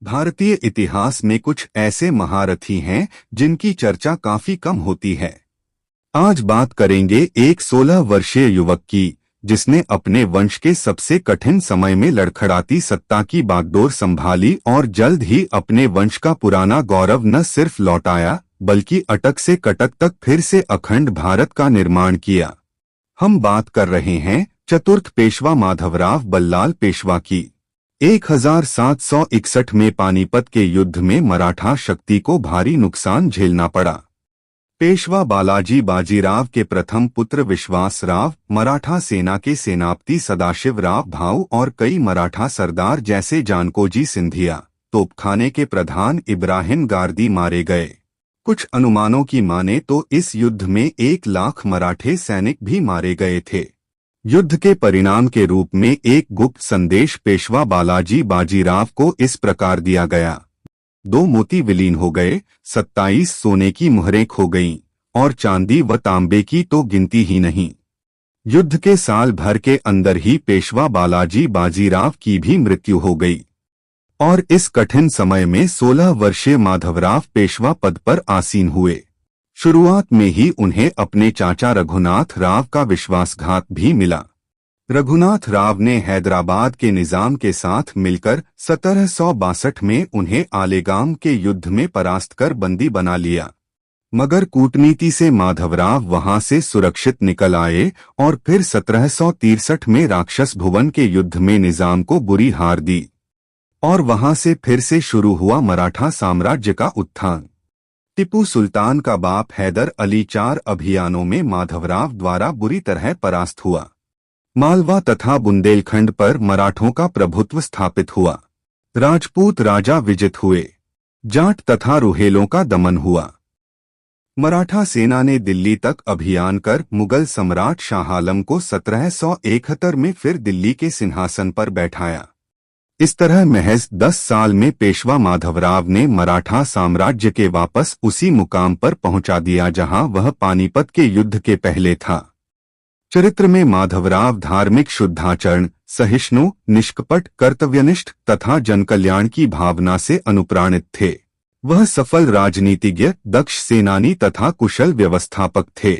भारतीय इतिहास में कुछ ऐसे महारथी हैं जिनकी चर्चा काफी कम होती है। आज बात करेंगे एक 16 वर्षीय युवक की, जिसने अपने वंश के सबसे कठिन समय में लड़खड़ाती सत्ता की बागडोर संभाली और जल्द ही अपने वंश का पुराना गौरव न सिर्फ लौटाया बल्कि अटक से कटक तक फिर से अखंड भारत का निर्माण किया। हम बात कर रहे हैं चतुर्थ पेशवा माधवराव बल्लाल पेशवा की। 1761 में पानीपत के युद्ध में मराठा शक्ति को भारी नुकसान झेलना पड़ा। पेशवा बालाजी बाजीराव के प्रथम पुत्र विश्वासराव, मराठा सेना के सेनापति सदाशिवराव भाऊ और कई मराठा सरदार जैसे जानकोजी सिंधिया, तोपखाने के प्रधान इब्राहिम गार्दी मारे गए। कुछ अनुमानों की माने तो इस युद्ध में 1 लाख मराठे सैनिक भी मारे गए थे। युद्ध के परिणाम के रूप में एक गुप्त संदेश पेशवा बालाजी बाजीराव को इस प्रकार दिया गया। 2 मोती विलीन हो गए, 27 सोने की मुहरें खो गईं और चांदी व तांबे की तो गिनती ही नहीं। युद्ध के साल भर के अंदर ही पेशवा बालाजी बाजीराव की भी मृत्यु हो गई और इस कठिन समय में 16 वर्षीय माधवराव पेशवा पद पर आसीन हुए। शुरुआत में ही उन्हें अपने चाचा रघुनाथ राव का विश्वासघात भी मिला। रघुनाथ राव ने हैदराबाद के निजाम के साथ मिलकर 1762 में उन्हें आलेगाम के युद्ध में परास्त कर बंदी बना लिया, मगर कूटनीति से माधवराव वहां से सुरक्षित निकल आए और फिर 1763 में राक्षस भुवन के युद्ध में निजाम को बुरी हार दी और वहां से फिर से शुरू हुआ मराठा साम्राज्य का उत्थान। टीपू सुल्तान का बाप हैदर अली 4 अभियानों में माधवराव द्वारा बुरी तरह परास्त हुआ। मालवा तथा बुंदेलखंड पर मराठों का प्रभुत्व स्थापित हुआ। राजपूत राजा विजित हुए। जाट तथा रुहेलों का दमन हुआ। मराठा सेना ने दिल्ली तक अभियान कर मुगल सम्राट शाह आलम को 1771 में फिर दिल्ली के सिंहासन पर बैठाया। इस तरह महज 10 साल में पेशवा माधवराव ने मराठा साम्राज्य के वापस उसी मुकाम पर पहुंचा दिया जहां वह पानीपत के युद्ध के पहले था। चरित्र में माधवराव धार्मिक शुद्धाचरण, सहिष्णु, निष्कपट, कर्तव्यनिष्ठ तथा जनकल्याण की भावना से अनुप्राणित थे। वह सफल राजनीतिज्ञ, दक्ष सेनानी तथा कुशल व्यवस्थापक थे।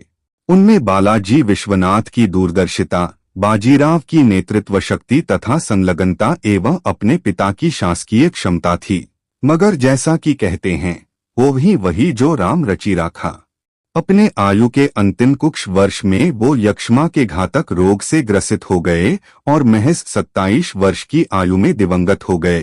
उनमें बालाजी विश्वनाथ की दूरदर्शिता, बाजीराव की नेतृत्व शक्ति तथा संलग्नता एवं अपने पिता की शासकीय क्षमता थी। मगर जैसा कि कहते हैं, वो भी वही जो राम रचि राखा। अपने आयु के अंतिम कुछ वर्ष में वो यक्ष्मा के घातक रोग से ग्रसित हो गए और महज 27 वर्ष की आयु में दिवंगत हो गए।